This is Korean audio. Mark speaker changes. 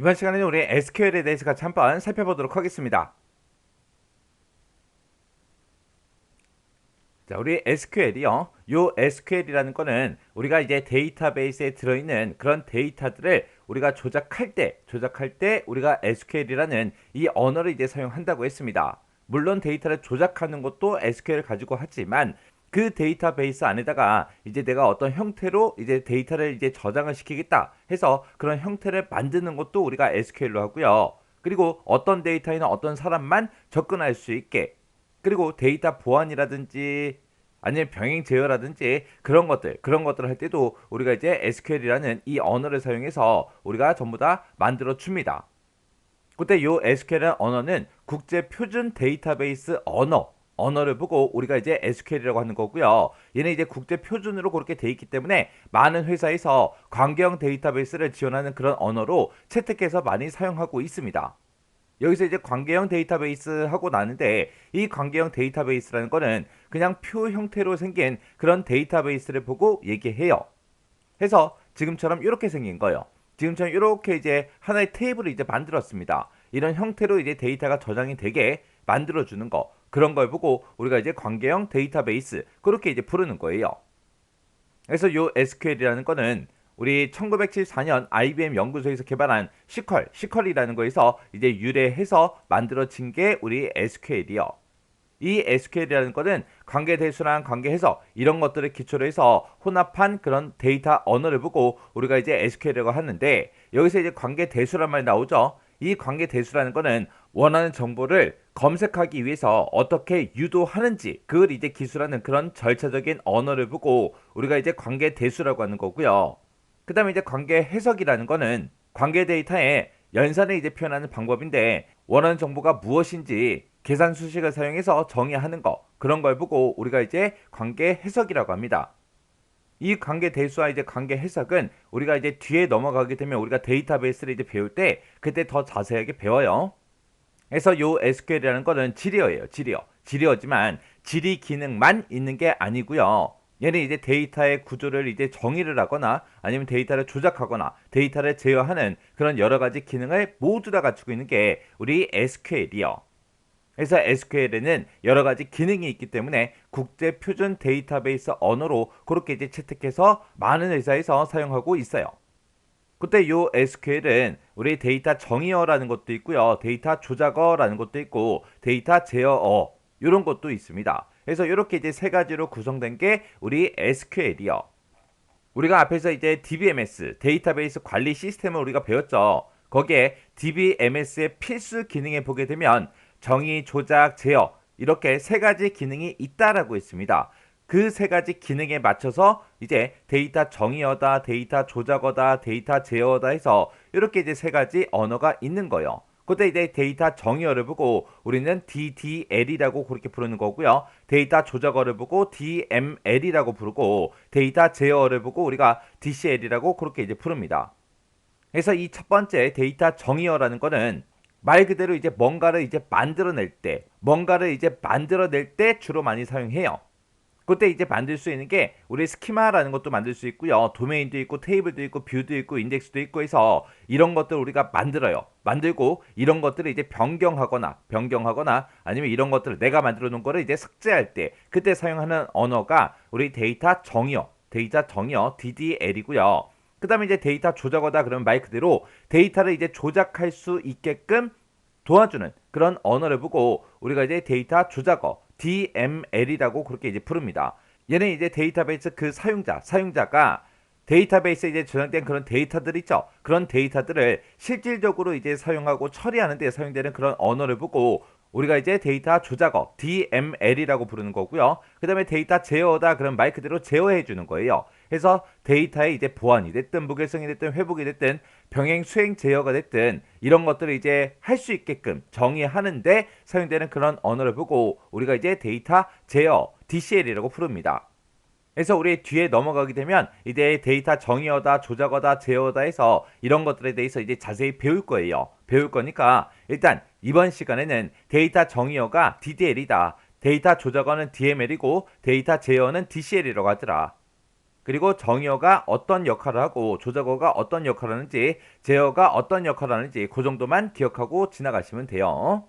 Speaker 1: 이번 시간에는 우리 SQL에 대해서 같이 한번 살펴보도록 하겠습니다. 자, 우리 SQL이요. 요 SQL이라는 거는 우리가 이제 데이터베이스에 들어있는 그런 데이터들을 우리가 조작할 때 우리가 SQL이라는 이 언어를 이제 사용한다고 했습니다. 물론 데이터를 조작하는 것도 SQL을 가지고 하지만 그 데이터베이스 안에다가 이제 내가 어떤 형태로 이제 데이터를 이제 저장을 시키겠다 해서 그런 형태를 만드는 것도 우리가 SQL로 하고요. 그리고 어떤 데이터에는 어떤 사람만 접근할 수 있게, 그리고 데이터 보안이라든지 아니면 병행 제어라든지 그런 것들을 할 때도 우리가 이제 SQL이라는 이 언어를 사용해서 우리가 전부 다 만들어 줍니다. 그때 요 SQL이라는 언어는 국제 표준 데이터베이스 언어를 보고 우리가 이제 SQL이라고 하는 거고요. 얘는 이제 국제 표준으로 그렇게 돼 있기 때문에 많은 회사에서 관계형 데이터베이스를 지원하는 그런 언어로 채택해서 많이 사용하고 있습니다. 여기서 이제 관계형 데이터베이스 하고 나는데, 이 관계형 데이터베이스라는 거는 그냥 표 형태로 생긴 그런 데이터베이스를 보고 얘기해요. 해서 지금처럼 이렇게 생긴 거예요. 지금처럼 이렇게 이제 하나의 테이블을 이제 만들었습니다. 이런 형태로 이제 데이터가 저장이 되게 만들어주는 거, 그런 걸 보고 우리가 이제 관계형 데이터베이스 그렇게 이제 부르는 거예요. 그래서 요 SQL이라는 거는 우리 1974년 IBM 연구소에서 개발한 시퀄이라는 거에서 이제 유래해서 만들어진 게 우리 SQL이요. 이 SQL이라는 거는 관계대수랑 관계해석 이런 것들을 기초로 해서 혼합한 그런 데이터 언어를 보고 우리가 이제 SQL이라고 하는데, 여기서 이제 관계대수란 말이 나오죠. 이 관계대수라는 거는 원하는 정보를 검색하기 위해서 어떻게 유도하는지 그걸 이제 기술하는 그런 절차적인 언어를 보고 우리가 이제 관계대수라고 하는 거고요. 그 다음에 이제 관계해석이라는 거는 관계 데이터의 연산을 이제 표현하는 방법인데, 원하는 정보가 무엇인지 계산 수식을 사용해서 정의하는 거, 그런 걸 보고 우리가 이제 관계 해석이라고 합니다. 이 관계 대수와 이제 관계 해석은 우리가 이제 뒤에 넘어가게 되면 우리가 데이터베이스를 이제 배울 때 그때 더 자세하게 배워요. 그래서 요 SQL이라는 거는 지리어예요. 지리어지만 지리 기능만 있는 게 아니고요. 얘는 이제 데이터의 구조를 이제 정의를 하거나 아니면 데이터를 조작하거나 데이터를 제어하는 그런 여러 가지 기능을 모두 다 갖추고 있는 게 우리 SQL이요. 그래서 SQL에는 여러 가지 기능이 있기 때문에 국제 표준 데이터베이스 언어로 그렇게 이제 채택해서 많은 회사에서 사용하고 있어요. 그때 요 SQL은 우리 데이터 정의어라는 것도 있고요. 데이터 조작어라는 것도 있고 데이터 제어어 이런 것도 있습니다. 그래서 이렇게 이제 세 가지로 구성된 게 우리 SQL이요. 우리가 앞에서 이제 DBMS 데이터베이스 관리 시스템을 우리가 배웠죠. 거기에 DBMS의 필수 기능에 보게 되면 정의, 조작, 제어 이렇게 세 가지 기능이 있다라고 했습니다. 그 세 가지 기능에 맞춰서 이제 데이터 정의어다, 데이터 조작어다, 데이터 제어다 해서 이렇게 이제 세 가지 언어가 있는 거예요. 그때 이제 데이터 정의어를 보고 우리는 DDL이라고 그렇게 부르는 거고요. 데이터 조작어를 보고 DML이라고 부르고 데이터 제어어를 보고 우리가 DCL이라고 그렇게 이제 부릅니다. 그래서 이 첫 번째 데이터 정의어라는 거는 말 그대로 이제 뭔가를 이제 만들어낼 때 주로 많이 사용해요. 그때 이제 만들 수 있는 게 우리 스키마라는 것도 만들 수 있고요. 도메인도 있고 테이블도 있고 뷰도 있고 인덱스도 있고 해서 이런 것들 우리가 만들어요. 만들고 이런 것들을 이제 변경하거나 아니면 이런 것들을 내가 만들어 놓은 거를 이제 삭제할 때 그때 사용하는 언어가 우리 데이터 정의어 DDL이고요. 그 다음에 이제 데이터 조작어다 그러면 말 그대로 데이터를 이제 조작할 수 있게끔 도와주는 그런 언어를 보고 우리가 이제 데이터 조작어 DML이라고 그렇게 이제 부릅니다. 얘는 이제 데이터베이스 그 사용자가 데이터베이스에 이제 저장된 그런 데이터들 있죠. 그런 데이터들을 실질적으로 이제 사용하고 처리하는 데 사용되는 그런 언어를 보고 우리가 이제 데이터 조작어 DML이라고 부르는 거고요. 그 다음에 데이터 제어다 그럼 말 그대로 제어해 주는 거예요. 그래서 데이터의 이제 보안이 됐든 무결성이 됐든 회복이 됐든 병행 수행 제어가 됐든 이런 것들을 이제 할 수 있게끔 정의하는데 사용되는 그런 언어를 보고 우리가 이제 데이터 제어 DCL이라고 부릅니다. 그래서 우리 뒤에 넘어가게 되면 이제 데이터 정의어다, 조작어다, 제어다 해서 이런 것들에 대해서 이제 자세히 배울 거예요. 배울 거니까 일단 이번 시간에는 데이터 정의어가 DDL이다. 데이터 조작어는 DML이고 데이터 제어는 DCL이라고 하더라. 그리고 정의어가 어떤 역할을 하고 조작어가 어떤 역할을 하는지 제어가 어떤 역할을 하는지 그 정도만 기억하고 지나가시면 돼요.